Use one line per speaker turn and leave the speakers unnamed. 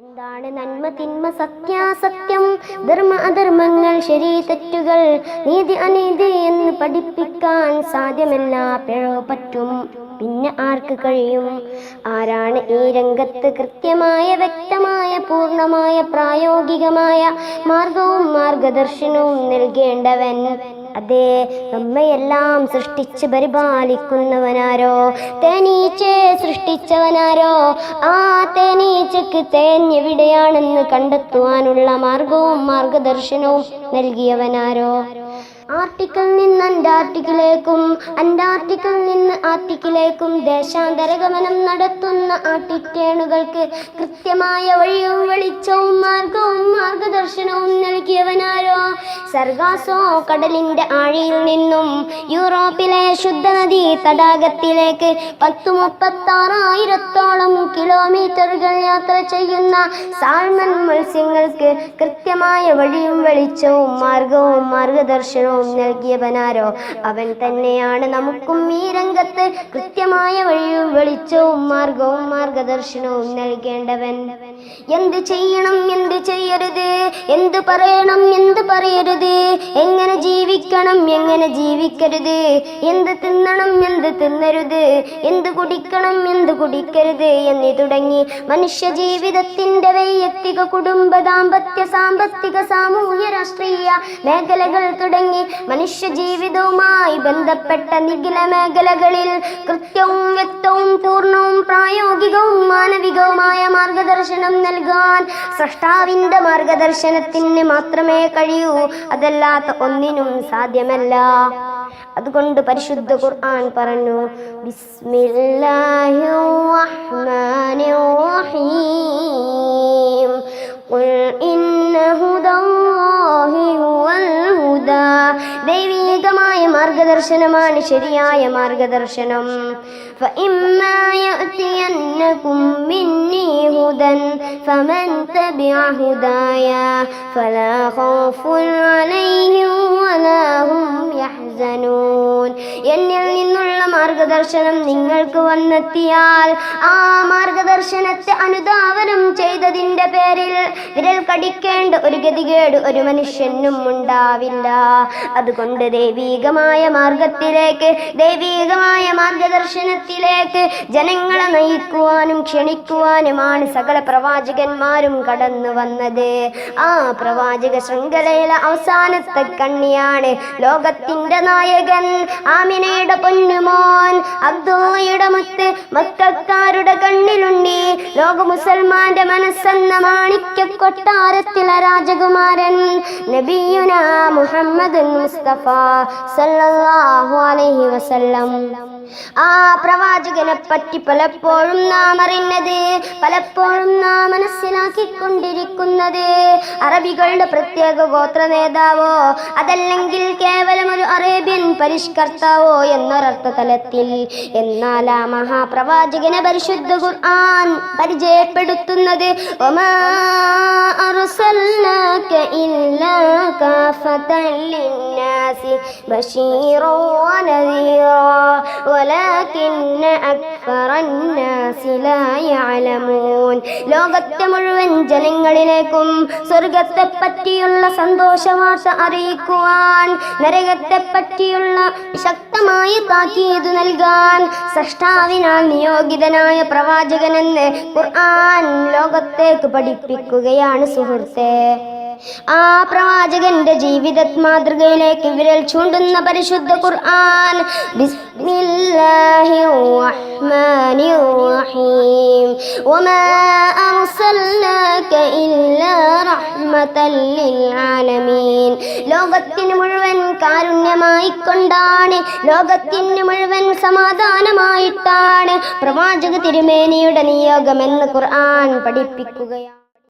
എന്താണ് നന്മ തിന്മ സത്യാസത്യം ധർമ്മ അധർമ്മങ്ങൾ ശരി തെറ്റുകൾ നീതി അനീതി എന്ന് പഠിപ്പിക്കാൻ സാധ്യമല്ല. പിഴവ് പറ്റും, പിന്നെ ആർക്ക് കഴിയും? ആരാണ് ഈ രംഗത്ത് കൃത്യമായ വ്യക്തമായ പൂർണ്ണമായ പ്രായോഗികമായ മാർഗവും മാർഗദർശനവും നൽകേണ്ടവൻ? അതെ, നമ്മയെല്ലാം സൃഷ്ടിച്ച് പരിപാലിക്കുന്നവനാരോ? തേനീച്ചയെ സൃഷ്ടിച്ചവനാരോ? ആ തേനീച്ചക്ക് തേനെവിടെയാണെന്ന് കണ്ടെത്തുവാനുള്ള മാർഗവും മാർഗദർശനവും നൽകിയവനാരോ? ആർട്ടിക്കിൽ നിന്ന് അന്റാർട്ടിക്കിലേക്കും അന്റാർട്ടിക്കിൽ നിന്ന് ആർട്ടിക്കിലേക്കും ദേശാന്തരഗമനം നടത്തുന്ന ആർട്ടിറ്റേണുകൾക്ക് കൃത്യമായ വഴിയും വെളിച്ചവും മാർഗവും മാർഗദർശനവും നൽകിയവനാരോ? സർഗാസോ കടലിന്റെ ആഴിയിൽ നിന്നും യൂറോപ്പിലെ ശുദ്ധനദി തടാകത്തിലേക്ക് 36,000 കിലോമീറ്ററുകൾ യാത്ര ചെയ്യുന്ന സാൽമൺ മത്സ്യങ്ങൾക്ക് കൃത്യമായ വഴിയും വെളിച്ചവും മാർഗവും മാർഗദർശനവും നൽകിയവനാരോ? അവൻ തന്നെയാണ് നമുക്കും ഈ രംഗത്ത് കൃത്യമായ വഴിയും വെളിച്ചവും മാർഗവും മാർഗദർശനവും നൽകേണ്ടവൻ. എന്ത് ചെയ്യണം, എന്ത് ചെയ്യരുത്, എന്ത് പറയണം, എന്ത് പറയരുത്, എങ്ങനെ ജീവിക്കണം, എങ്ങനെ ജീവിക്കരുത്, എന്ത് തിന്നണം, എന്ത് തിന്നരുത്, എന്ത് കുടിക്കണം, എന്ത് കുടിക്കരുത് എന്നീ തുടങ്ങി മനുഷ്യ ജീവിതത്തിന്റെ വൈയക്തിക കുടുംബ ദാമ്പത്യ സാമ്പത്തിക സാമൂഹ്യ രാഷ്ട്രീയ മേഖലകൾ തുടങ്ങി മനുഷ്യ ജീവിതവുമായി ബന്ധപ്പെട്ട നിഖില മേഖലകളിൽ കൃത്യവും വ്യക്തവും പൂർണ്ണവും പ്രായോഗികവും മാനവികവുമായ മാർഗദർശനം നൽകാൻ സ്രഷ്ടാവിന്റെ മാർഗദർശനത്തിന് മാത്രമേ കഴിയൂ. അതല്ലാത്ത ഒന്നിനും സാധ്യമല്ല. അതുകൊണ്ട് പരിശുദ്ധ ഖുർആൻ പറഞ്ഞു, ബിസ്മില്ലാഹിർ റഹ്മാനിർ റഹീം, ഖുൽ ഇന്ന ഹുദല്ലാഹി ഹുവൽ ഹുദാ. ദൈവികമായ മാർഗദർശനമാണ് ശരിയായ മാർഗദർശനം. فإما يأتينكم مني هدى فمن تبع هدايا فلا خوف عليهم ولا هم يحزنون. എന്നിൽ നിന്നുള്ള മാർഗദർശനം നിങ്ങൾക്ക് വന്നെത്തിയാൽ ആ മാർഗദർശനത്തെ അനുധാവനം ചെയ്തതിന്റെ പേരിൽ വിരൽ കടിക്കേണ്ട ഒരു ഗതികേട് ഒരു മനുഷ്യനും ഉണ്ടാവില്ല. അതുകൊണ്ട് ദൈവികമായ മാർഗത്തിലേക്ക്, ദൈവികമായ മാർഗദർശനത്തിലേക്ക് ജനങ്ങളെ നയിക്കുവാനും ക്ഷണിക്കുവാനുമാണ് സകല പ്രവാചകന്മാരും കടന്നു വന്നത്. ആ പ്രവാചക ശൃംഖലയിലെ അവസാനത്തെ കണ്ണിയാണ് ലോകത്തിന്റെ നായകൻ, ആമിനയുടെ പൊന്നുമോൻ, അബ്ദുള്ളയുടെ മുത്ത്, മക്കക്കാരുടെ കണ്ണിലുണ്ണി, ലോക മുസൽമാന്റെ മനസ്സെന്ന മാണിക്യ കൊട്ടാരത്തിലെ രാജകുമാരൻ നബിയുനാ മുഹമ്മദ് മുസ്തഫ സല്ലല്ലാഹു അലൈഹി വസല്ലം. ആ പ്രവാചകനെ പറ്റി പലപ്പോഴും നാം അറിഞ്ഞത്, പലപ്പോഴും നാം മനസ്സിലാക്കിക്കൊണ്ടിരിക്കുന്നത് അറബികളുടെ പ്രത്യേക ഗോത്ര നേതാവോ അതല്ലെങ്കിൽ കേവലം ഒരു അറേബ്യൻ പരിഷ്കർത്താവോ എന്നൊരർത്ഥ തലത്തിൽ. എന്നാൽ ആ മഹാപ്രവാചകനെ പരിശുദ്ധ ഖുർആൻ പരിചയപ്പെടുത്തുന്നത് വമാ അർസൽനാക ഇല്ലാ കാഫതൻ ലിന്നാസി ബശീറൻ വനദീറാ വലാകിന്ന അക്സറന്നാസി ലാ യഅലമൂൻ. ലോകത്തെ മുഴുവൻ ജനങ്ങളിലേക്കും സ്വർഗത്തെ പറ്റിയുള്ള സന്തോഷവാർത്ത അറിയിക്കുവാൻ, നരകത്തെ പറ്റിയുള്ള ശക്തമായ താക്കീത് നൽകാൻ സൃഷ്ടാവിനാൽ നിയോഗിതനായ പ്രവാചകനെന്ന് ഖുർആൻ ലോകത്തേക്ക് പഠിപ്പിക്കുകയാണ് സുഹൃത്തേ. ആ പ്രവാചകന്റെ ജീവിത മാതൃകയിലേക്ക് വിരൽ ചൂണ്ടുന്ന പരിശുദ്ധ ഖുർആൻ, ബിസ്മില്ലാഹിർ റഹ്മാനിർ റഹീം, വമാ അർസൽനാക ഇല്ലാ റഹ്മതൻ ലിൽ ആലമീൻ. ലോകത്തിന് മുഴുവൻ കാരുണ്യമായി കൊണ്ടാണ്, ലോകത്തിന് മുഴുവൻ സമാധാനമായിട്ടാണ് പ്രവാചക തിരുമേനിയുടെ നിയോഗമെന്ന് ഖുർആൻ പഠിപ്പിക്കുകയാണ്.